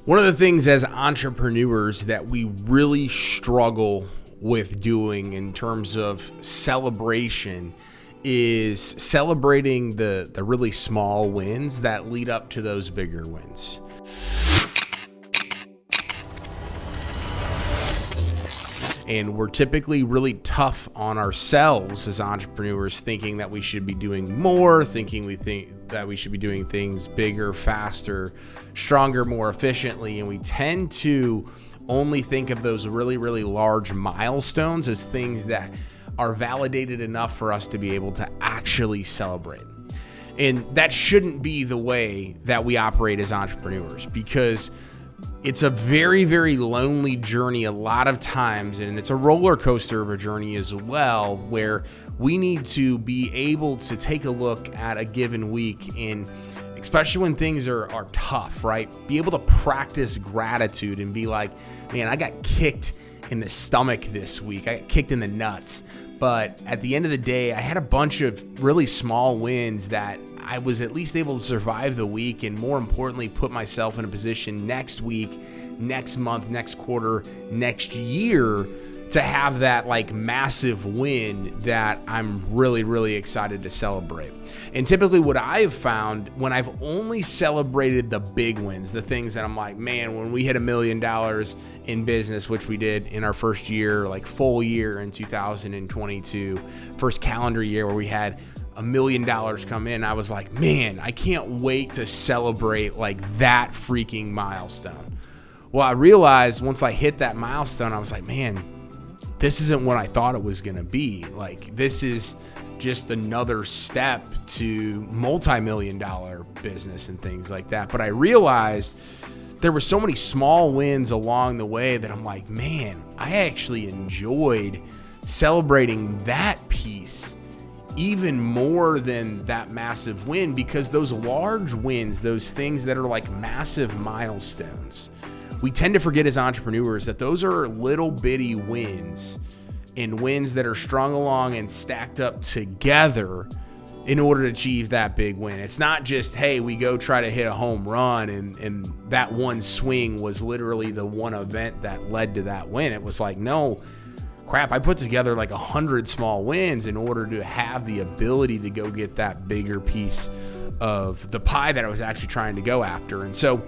One of the things as entrepreneurs that we really struggle with doing in terms of celebration is celebrating the really small wins that lead up to those bigger wins. And we're typically really tough on ourselves as entrepreneurs, thinking that we should be doing more, we think that we should be doing things bigger, faster, stronger, more efficiently. And we tend to only think of those really, really large milestones as things that are validated enough for us to be able to actually celebrate. And that shouldn't be the way that we operate as entrepreneurs, because it's a very, very lonely journey a lot of times, and it's a roller coaster of a journey as well, where we need to be able to take a look at a given week, and especially when things are tough, right? Be able to practice gratitude and be like, man, I got kicked in the stomach this week. I got kicked in the nuts. But at the end of the day, I had a bunch of really small wins that I was at least able to survive the week, and more importantly, put myself in a position next week, next month, next quarter, next year to have that like massive win that I'm really, really excited to celebrate. And typically what I've found when I've only celebrated the big wins, the things that I'm like, man, when we hit $1 million in business, which we did in our first year, like full year in 2022, first calendar year where we had $1 million come in, I was like, man, I can't wait to celebrate like that freaking milestone. Well, I realized once I hit that milestone, I was like, man, this isn't what I thought it was going to be. Like, this is just another step to multi-million-dollar business and things like that. But I realized there were so many small wins along the way that I'm like, man, I actually enjoyed celebrating that piece even more than that massive win, because those large wins, those things that are like massive milestones, we tend to forget as entrepreneurs that those are little bitty wins, and wins that are strung along and stacked up together in order to achieve that big win. It's not just, hey, we go try to hit a home run and that one swing was literally the one event that led to that win. It was like, no, crap, I put together like 100 small wins in order to have the ability to go get that bigger piece of the pie that I was actually trying to go after. And so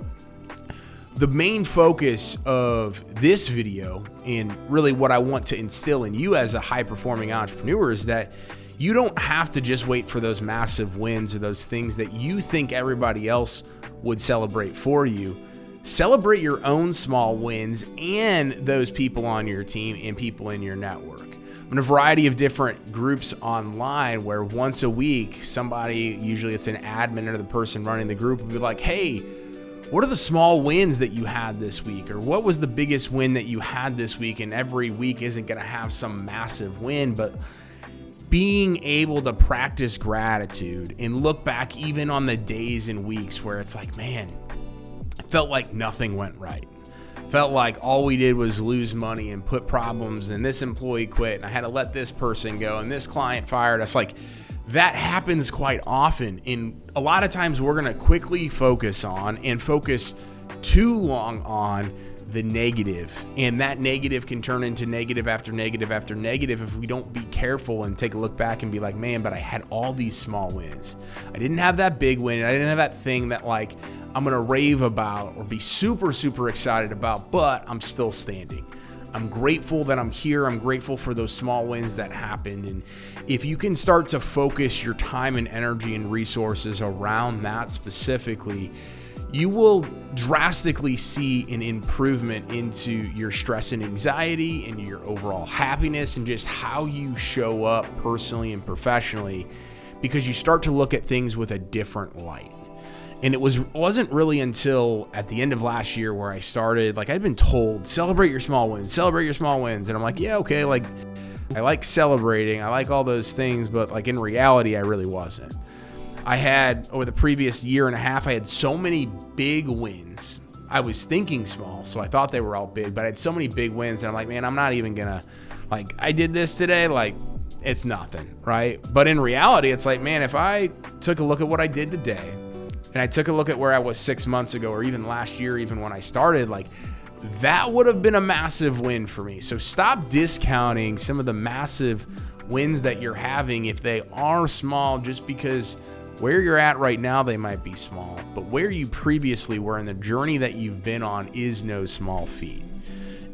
the main focus of this video, and really what I want to instill in you as a high-performing entrepreneur, is that you don't have to just wait for those massive wins or those things that you think everybody else would celebrate for you. Celebrate your own small wins and those people on your team and people in your network. I'm in a variety of different groups online where once a week, somebody, usually it's an admin or the person running the group, will be like, hey, what are the small wins that you had this week? Or what was the biggest win that you had this week? And every week isn't going to have some massive win, but being able to practice gratitude and look back even on the days and weeks where it's like, man, it felt like nothing went right. Felt like all we did was lose money and put problems, and this employee quit and I had to let this person go and this client fired us. Like, that happens quite often, and a lot of times we're going to quickly focus too long on the negative, and that negative can turn into negative after negative after negative if we don't be careful and take a look back and be like, man, but I had all these small wins. I didn't have that big win. I didn't have that thing that like I'm going to rave about or be super, super excited about, but I'm still standing. I'm grateful that I'm here. I'm grateful for those small wins that happened. And if you can start to focus your time and energy and resources around that specifically, you will drastically see an improvement into your stress and anxiety and your overall happiness and just how you show up personally and professionally, because you start to look at things with a different light. And it wasn't really until at the end of last year where I started, like, I'd been told, celebrate your small wins. And I'm like, yeah, okay, like, I like celebrating, I like all those things, but like in reality, I really wasn't. I had, over the previous year and a half, I had so many big wins. I was thinking small, so I thought they were all big, but I had so many big wins, and I'm like, man, I'm not even gonna, like, I did this today, like, it's nothing, right? But in reality, it's like, man, if I took a look at what I did today, and I took a look at where I was 6 months ago, or even last year, even when I started, like, that would have been a massive win for me. So stop discounting some of the massive wins that you're having if they are small, just because where you're at right now, they might be small, but where you previously were in the journey that you've been on is no small feat.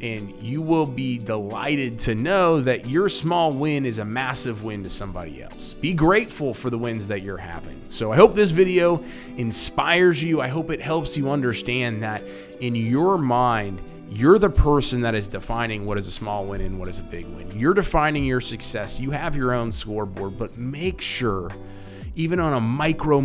And you will be delighted to know that your small win is a massive win to somebody else. Be grateful for the wins that you're having. So I hope this video inspires you. I hope it helps you understand that in your mind, you're the person that is defining what is a small win and what is a big win. You're defining your success. You have your own scoreboard, but make sure, even on a micro,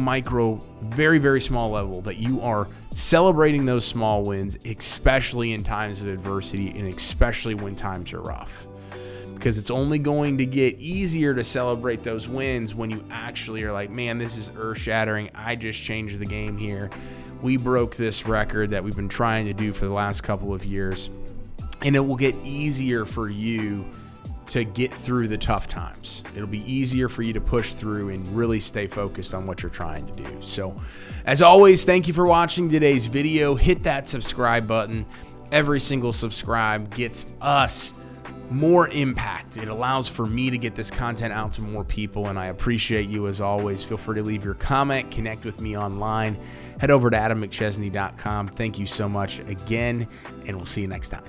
very, very small level, that you are celebrating those small wins, especially in times of adversity and especially when times are rough. Because it's only going to get easier to celebrate those wins when you actually are like, man, this is earth-shattering. I just changed the game here. We broke this record that we've been trying to do for the last couple of years. And it will get easier for you to get through the tough times. It'll be easier for you to push through and really stay focused on what you're trying to do. So as always, thank you for watching today's video. Hit that subscribe button. Every single subscribe gets us more impact. It allows for me to get this content out to more people, and I appreciate you as always. Feel free to leave your comment, connect with me online. Head over to AdamMcChesney.com. Thank you so much again, and we'll see you next time.